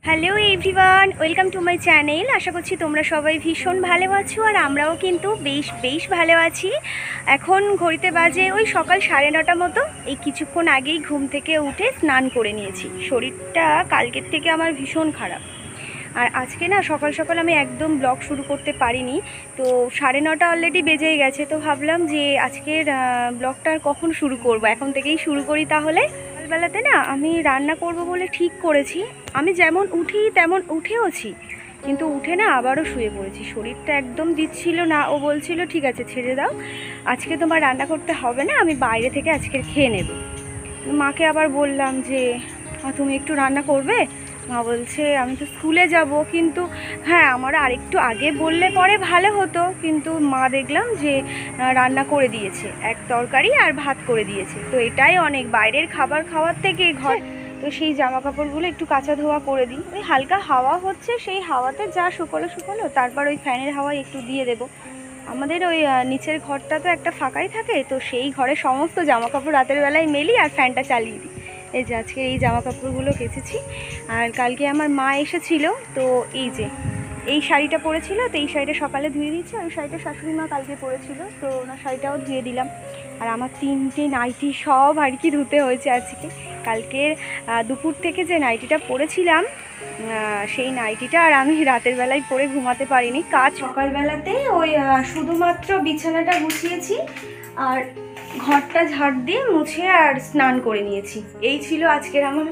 Hello everyone, welcome to my channel. আশা করছি তোমরা সবাই ভীষণ ভালো আছো, আর আমরাও কিন্তু বেশ ভালো আছি। এখন ঘড়িতে বাজে ওই সকাল 9:30 মতো। এই কিছুক্ষণ আগেই ঘুম থেকে উঠে স্নান করে নিয়েছি। শরীরটা কালকের থেকে আমার ভীষণ খারাপ, আর আজকে না সকাল সকাল আমি একদম ব্লগ শুরু করতে পারিনি। তো 9:30 অলরেডি বেজেই গেছে, তো ভাবলাম যে আজকের ব্লগটা কখন শুরু করব, এখন থেকেই শুরু করি তাহলে। সকালবেলাতে না আমি রান্না করব বলে ঠিক করেছি। আমি যেমন উঠি তেমন উঠেওছি, কিন্তু উঠে না আবারও শুয়ে পড়েছি। শরীরটা একদম দিচ্ছিল না। ও বলছিল ঠিক আছে ছেড়ে দাও, আজকে তোমার রান্না করতে হবে না, আমি বাইরে থেকে আজকে খেয়ে নেব। মাকে আবার বললাম যে তুমি একটু রান্না করবে। মা বলছে আমি তো স্কুলে যাব, কিন্তু হ্যাঁ আমার আরেকটু আগে বললে পরে ভালো হতো। কিন্তু মা দেখলাম যে রান্না করে দিয়েছে, এক তরকারি আর ভাত করে দিয়েছে। তো এটাই অনেক, বাইরের খাবার খাওয়ার থেকে ঘর। তো সেই জামা কাপড়গুলো একটু কাচা ধোয়া করে দিই। ওই হালকা হাওয়া হচ্ছে, সেই হাওয়াতে যা শুকোলো তারপর ওই ফ্যানের হাওয়ায় একটু দিয়ে দেবো। আমাদের ওই নিচের ঘরটা তো একটা ফাঁকাই থাকে, তো সেই ঘরে সমস্ত জামা কাপড় রাতের বেলায় মেলি আর ফ্যানটা চালিয়ে দিই। এই যে আজকে এই জামা কাপড়গুলো কেচেছি। আর কালকে আমার মা এসেছিল, তো এই যে এই শাড়িটা পরেছিল, তো এই শাড়িটা সকালে ধুয়ে দিয়েছি। ওই শাড়িটা শাশুড়ি মা কালকে পরেছিল, তো ওনার শাড়িটাও ধুয়ে দিলাম। আর আমার 3টে নাইটি সব আর কি ধুতে হয়েছে আজকে। কালকের দুপুর থেকে যে নাইটিটা পরেছিলাম, সেই নাইটিটা আর আমি রাতের বেলায় পরে ঘুমাতে পারিনি। কাজ সকালবেলাতে ওই শুধুমাত্র বিছানাটা গুছিয়েছি আর ঘরটা ঝাড় দিয়ে মুছে আর স্নান করে নিয়েছি। এই ছিল আজকের আমার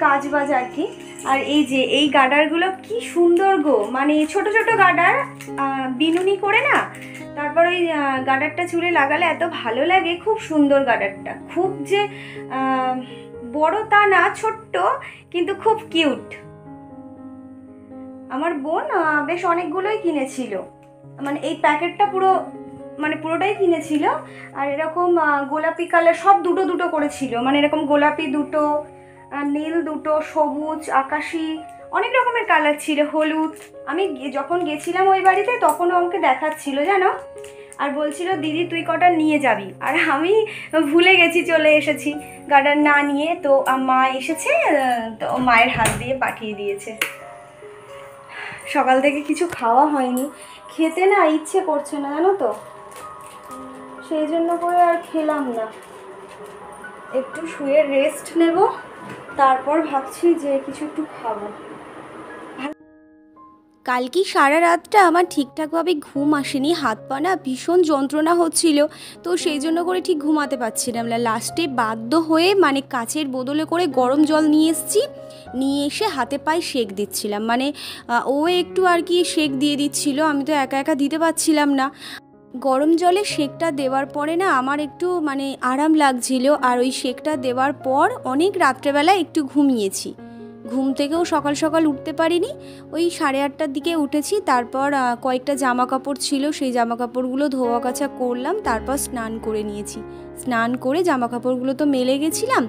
কাজ বাজ আর কি। আর এই যে এই গার্ডারগুলো কি সুন্দর গো, মানে ছোট ছোট গার্ডার, বিনুনি করে না, তারপর ওই গার্ডারটা চুলে লাগালে এত ভালো লাগে। খুব সুন্দর গার্ডারটা, খুব যে বড় তা না, ছোট্ট কিন্তু খুব কিউট। আমার বোন বেশ অনেকগুলোই কিনেছিল, মানে এই প্যাকেটটা পুরোটাই কিনেছিল। আর এরকম গোলাপি কালার সব দুটো দুটো করেছিল, মানে এরকম গোলাপি দুটো, নীল দুটো, সবুজ, আকাশি, অনেক রকমের কালার ছিল, হলুদ। আমি যখন গেছিলাম ওই বাড়িতে তখনও আমাকে দেখাচ্ছিল জানো, আর বলছিল দিদি তুই কটা নিয়ে যাবি। আর আমি ভুলে গেছি, চলে এসেছি গার্ডার না নিয়ে। তো মা এসেছে, তো মায়ের হাত দিয়ে পাঠিয়ে দিয়েছে। সকাল থেকে কিছু খাওয়া হয়নি, খেতে না ইচ্ছে করছে না জানো তো, সেই জন্য করে আর খেলাম না। একটু শুয়ে রেস্ট নেব, তারপর ভাবছি যে কিছু একটু খাবো। কালকে সারা রাতটা আমার ঠিকঠাকভাবে ঘুম আসেনি, হাত পা না ভীষণ যন্ত্রণা হচ্ছিল, তো সেই জন্য করে ঠিক ঘুমাতে পারছিলাম না। লাস্টে বাধ্য হয়ে মানে কাচের বদলে করে গরম জল নিয়ে এসেছি, নিয়ে এসে হাতে পায়ে সেঁক দিচ্ছিলাম। মানে ও একটু আর কি সেঁক দিয়ে দিচ্ছিল, আমি তো একা একা দিতে পারছিলাম না। গরম জলে সেঁকটা দেওয়ার পরে না আমার একটু মানে আরাম লাগছিল। আর ওই সেঁকটা দেওয়ার পর অনেক রাত্রেবেলা একটু ঘুমিয়েছি। ঘুম থেকেও সকাল সকাল উঠতে পারিনি, ওই 8:30টার দিকে উঠেছি। তারপর কয়েকটা জামা কাপড় ছিল, সেই জামা কাপড়গুলো ধোয়া কাচা করলাম, তারপর স্নান করে নিয়েছি। স্নান করে জামা কাপড়গুলো তো মেলে গেছিলাম,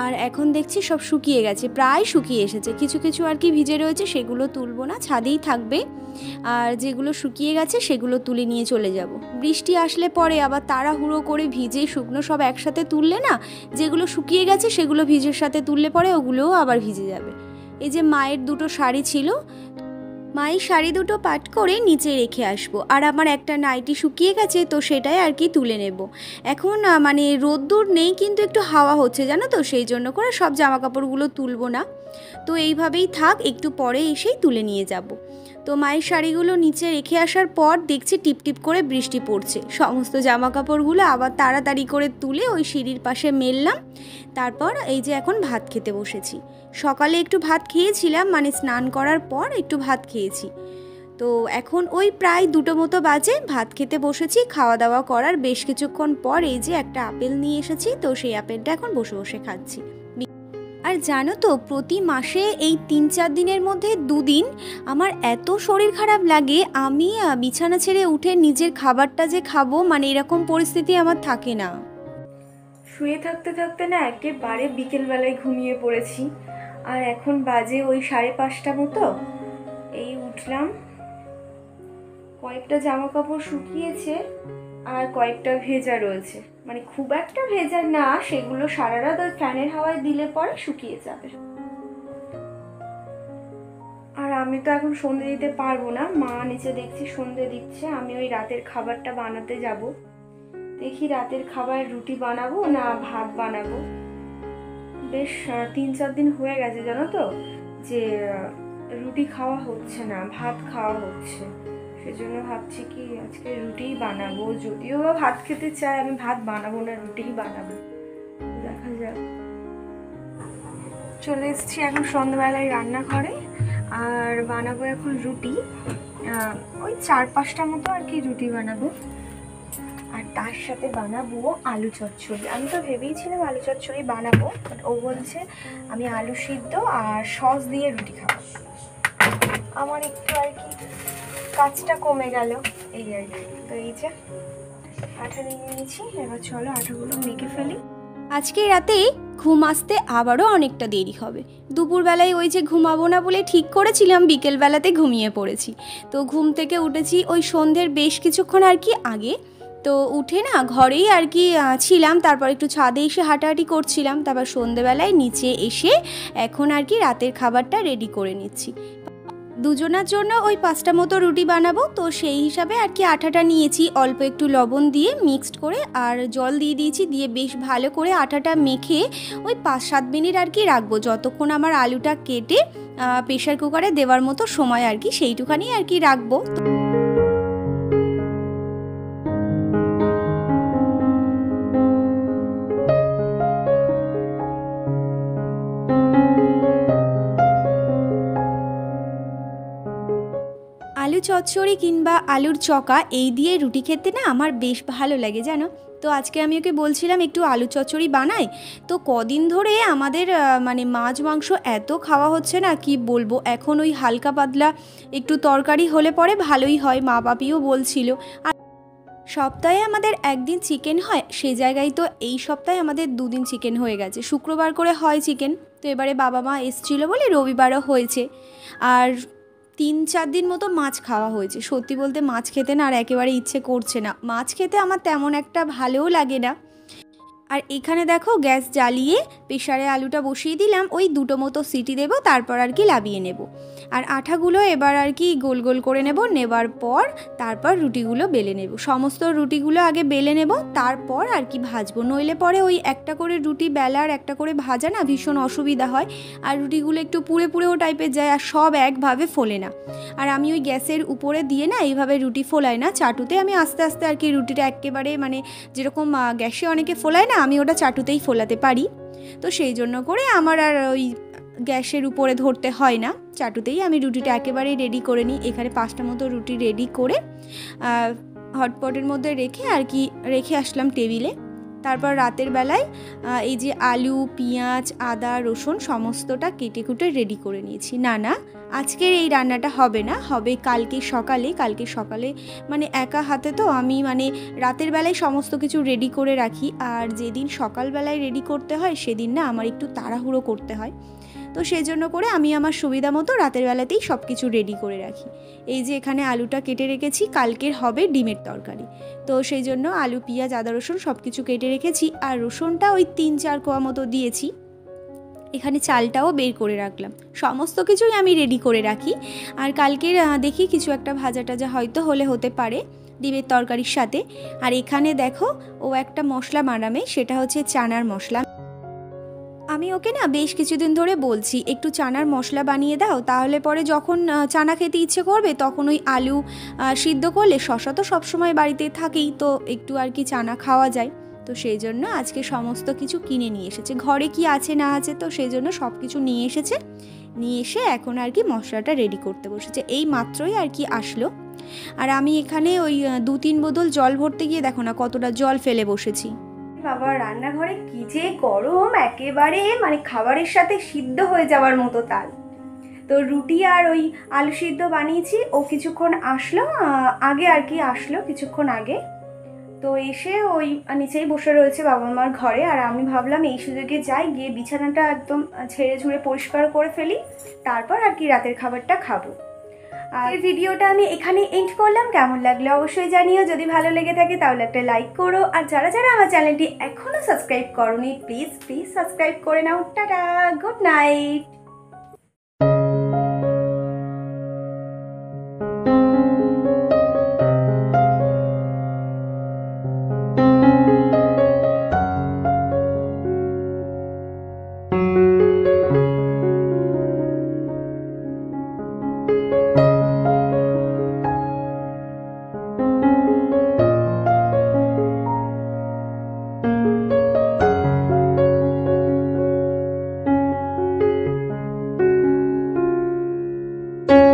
আর এখন দেখছি সব শুকিয়ে গেছে, প্রায় শুকিয়ে এসেছে। কিছু কিছু আর কি ভিজে রয়েছে, সেগুলো তুলবো না, ছাদেই থাকবে। আর যেগুলো শুকিয়ে গেছে সেগুলো তুলে নিয়ে চলে যাব। বৃষ্টি আসলে পরে আবার তাড়াহুড়ো করে ভিজে শুকনো সব একসাথে তুললে না, যেগুলো শুকিয়ে গেছে সেগুলো ভিজের সাথে তুললে পরে ওগুলোও আবার ভিজে যাবে। এই যে মায়ের দুটো শাড়ি ছিল, মায়ের শাড়ি দুটো পাট করে নিচে রেখে আসবো। আর আমার একটা নাইটি শুকিয়ে গেছে, তো সেটাই আর কি তুলে নেব। এখন মানে রোদ্দুর নেই, কিন্তু একটু হাওয়া হচ্ছে জানো তো, সেই জন্য করে সব জামা কাপড়গুলো তুলবো না। তো এইভাবেই থাক, একটু পরে এসেই তুলে নিয়ে যাব। তো মায়ের শাড়িগুলো নিচে রেখে আসার পর দেখছি টিপটিপ করে বৃষ্টি পড়ছে। সমস্ত জামা কাপড়গুলো আবার তাড়াতাড়ি করে তুলে ওই সিঁড়ির পাশে মেললাম। তারপর এই যে এখন ভাত খেতে বসেছি। সকালে একটু ভাত খেয়েছিলাম, মানে স্নান করার পর একটু ভাত খেয়েছি। তো এখন ওই প্রায় 2টো মতো বাজে, ভাত খেতে বসেছি। খাওয়া দাওয়া করার বেশ কিছুক্ষণ পর এই যে একটা আপেল নিয়ে এসেছি, তো সেই আপেলটা এখন বসে বসে খাচ্ছি। আর জানো তো, প্রতি মাসে এই 3-4 দিনের মধ্যে 2 দিন আমার এত শরীর খারাপ লাগে, আমি বিছানা ছেড়ে উঠে নিজের খাবারটা যে খাবো, মানে এরকম পরিস্থিতি আমার থাকে না। শুয়ে থাকতে থাকতে না একেবারে বিকেলবেলায় ঘুমিয়ে পড়েছি। আর এখন বাজে ওই 5:30 মতো, এই উঠলাম। কয়েকটা জামা কাপড় শুকিয়েছে আর কয়েকটা ভেজা রয়েছে, মানে খুব একটা ভেজা না, সেগুলো সারা রাত ওই ফ্যানের হাওয়ায় দিলে পরে শুকিয়ে যাবে। আমি তো এখন সন্ধে দিতে পারবো না, মা নিচে দেখছি সন্ধে দিচ্ছে, আমি ওই রাতের খাবারটা বানাতে যাব। দেখি রাতের খাবার রুটি বানাবো না ভাত বানাবো। বেশ 3-4 দিন হয়ে গেছে জানো তো যে রুটি খাওয়া হচ্ছে না, ভাত খাওয়া হচ্ছে। সেজন্য ভাবছি কি আজকে রুটিই বানাবো। যদিও বা ভাত খেতে চাই, আমি ভাত বানাবো না, রুটিই বানাবো। দেখা যাক। চলে এসেছি এখন সন্ধ্যাবেলায় রান্নাঘরে, আর বানাবো এখন রুটি। ওই 4-5টা মতো আর কি রুটি বানাবো, আর তার সাথে বানাবো আলু চচ্চড়ি। আমি তো ভেবেইছিলাম আলু চচ্চড়ি বানাবো, বাট ও বলছে আমি আলু সিদ্ধ আর সস দিয়ে রুটি খাবো। আমার একটু আর কি কাজটা কমে গেল এই আর কি। তো এই যে আটা নিয়ে নিয়েছি, এবার চলো আটাগুলো মেখে ফেলি। আজকে রাতে ঘুম আসতে আবারও অনেকটা দেরি হবে। দুপুরবেলায় ওই যে ঘুমাবো না বলে ঠিক করেছিলাম, বিকেলবেলাতে ঘুমিয়ে পড়েছি। তো ঘুম থেকে উঠেছি ওই সন্ধ্যের বেশ কিছুক্ষণ আর কি আগে। তো উঠে না ঘরেই আর কি ছিলাম, তারপর একটু ছাদে এসে হাঁটাহাঁটি করছিলাম, তারপর সন্ধ্যেবেলায় নিচে এসে এখন আর কি রাতের খাবারটা রেডি করে নিচ্ছি। দুজনের জন্য ওই 5টা মতো রুটি বানাবো, তো সেই হিসাবে আর কি আটাটা নিয়েছি, অল্প একটু লবণ দিয়ে মিক্সড করে আর জল দিয়ে দিয়েছি, দিয়ে বেশ ভালো করে আটাটা মেখে ওই 5-7 মিনিট আর কি রাখবো, যতক্ষণ আমার আলুটা কেটে প্রেশার কুকারে দেওয়ার মতো সময় আর কি, সেইটুখানি আর কি রাখবো। আলু চচ্চড়ি কিংবা আলুর চকা এই দিয়ে রুটি খেতে না আমার বেশ ভালো লাগে জানো। তো আজকে আমি ওকে বলছিলাম একটু আলু চচ্চড়ি বানাই। তো কদিন ধরে আমাদের মানে মাছ মাংস এত খাওয়া হচ্ছে না কি বলবো, এখন ওই হালকা পাতলা একটু তরকারি হলে পরে ভালোই হয়, মা বাপিও বলছিল। আর সপ্তাহে আমাদের একদিন চিকেন হয়, সে জায়গায় তো এই সপ্তাহে আমাদের 2 দিন চিকেন হয়ে গেছে। শুক্রবার করে হয় চিকেন, তো এবারে বাবা মা এসেছিলো বলে রবিবারও হয়েছে। আর 3-4 দিন মতো মাছ খাওয়া হয়েছে। সত্যি বলতে মাছ খেতে না আর একেবারে ইচ্ছে করছে না। মাছ খেতে আমার তেমন একটা ভালোও লাগে না। আর এখানে দেখো গ্যাস জ্বালিয়ে প্রেসারে আলুটা বসিয়ে দিলাম, ওই 2টো মতো সিটি দেবো, তারপর আর কি লাবিয়ে নেব। আর আঠাগুলো এবার আর কি গোল গোল করে নেবার পর তারপর রুটিগুলো বেলে নেব। সমস্ত রুটিগুলো আগে বেলে নেব, তারপর আর কি ভাজবো। নইলে পরে ওই একটা করে রুটি বেলার একটা করে ভাজা না ভীষণ অসুবিধা হয়, আর রুটিগুলো একটু পুড়ে পুড়েও টাইপের যায়, আর সব একভাবে ফোলে না। আর আমি ওই গ্যাসের উপরে দিয়ে না এইভাবে রুটি ফোলাই না, চাটুতে আমি আস্তে আস্তে আর কি রুটিটা একেবারে মানে যেরকম গ্যাসে অনেকে ফোলায় না, আমি ওটা চাটুতেই ফোলাতে পারি। তো সেই জন্য করে আমার আর ওই গ্যাসের উপরে ধরতে হয় না, চাটুতেই আমি রুটিটা একেবারেই রেডি করে নিই। এখানে 5টা মতো রুটি রেডি করে হটপটের মধ্যে রেখে আর কি রেখে আসলাম টেবিলে। তারপর রাতের বেলায় এই যে আলু পেঁয়াজ আদা রসুন সমস্তটা কেটে কুটে রেডি করে নিয়েছি। না আজকের এই রান্নাটা হবে না, হবে কালকে সকালে মানে একা হাতে তো আমি মানে রাতের বেলায় সমস্ত কিছু রেডি করে রাখি, আর যেদিন সকালবেলায় রেডি করতে হয় সেদিন না আমার একটু তাড়াহুড়ো করতে হয়। তো সেই জন্য করে আমি আমার সুবিধা মতো রাতের বেলাতেই সব কিছু রেডি করে রাখি। এই যে এখানে আলুটা কেটে রেখেছি, কালকের হবে ডিমের তরকারি, তো সেই জন্য আলু পেঁয়াজ আদা রসুন সব কিছু কেটে রেখেছি। আর রসুনটা ওই 3-4 কোয়া মতো দিয়েছি। এখানে চালটাও বের করে রাখলাম, সমস্ত কিছুই আমি রেডি করে রাখি। আর কালকের দেখি কিছু একটা ভাজা টাজা হয়তো হতে পারে ডিমের তরকারির সাথে। আর এখানে দেখো ও একটা মশলা বানাবে, সেটা হচ্ছে চানার মশলা। আমি ওকে না বেশ কিছুদিন ধরে বলছি একটু চানার মশলা বানিয়ে দাও, তাহলে পরে যখন চানা খেতে ইচ্ছে করবে তখন ওই আলু সিদ্ধ করলে, শশা তো সবসময় বাড়িতে থাকেই, তো একটু আর কি চানা খাওয়া যায়। তো সেই জন্য আজকে সমস্ত কিছু কিনে নিয়ে এসেছে, ঘরে কি আছে না আছে, তো সেই জন্য সব কিছু নিয়ে এসে এখন আর কি মশলাটা রেডি করতে বসেছে। এই মাত্রই আর কি আসলো। আর আমি এখানে ওই 2-3 বোতল জল ভরতে গিয়ে দেখো না কতটা জল ফেলে বসেছি। বাবা রান্নাঘরে কি যে গরম, একেবারে মানে খাবারের সাথে সিদ্ধ হয়ে যাওয়ার মতো তাল। তো রুটি আর ওই আলু সিদ্ধ বানিয়েছি, ও কিছুক্ষণ আসলো আগে আর কি আসলো কিছুক্ষণ আগে। তো এসে ওই নিচেই বসে রয়েছে বাবা মার ঘরে, আর আমি ভাবলাম এই সুযোগে যাই, গিয়ে বিছানাটা একদম ঝেড়ে ঝুড়ে পরিষ্কার করে ফেলি, তারপর আর কি রাতের খাবারটা খাবো। আর ভিডিওটা আমি এখানে এন্ড করলাম। কেমন লাগলো অবশ্যই জানিও, যদি ভালো লেগে থাকে তাহলে একটা লাইক করো, আর যারা যারা আমার চ্যানেলটি এখনো সাবস্ক্রাইব করোনি প্লিজ সাবস্ক্রাইব করে নাও। Tata, good night.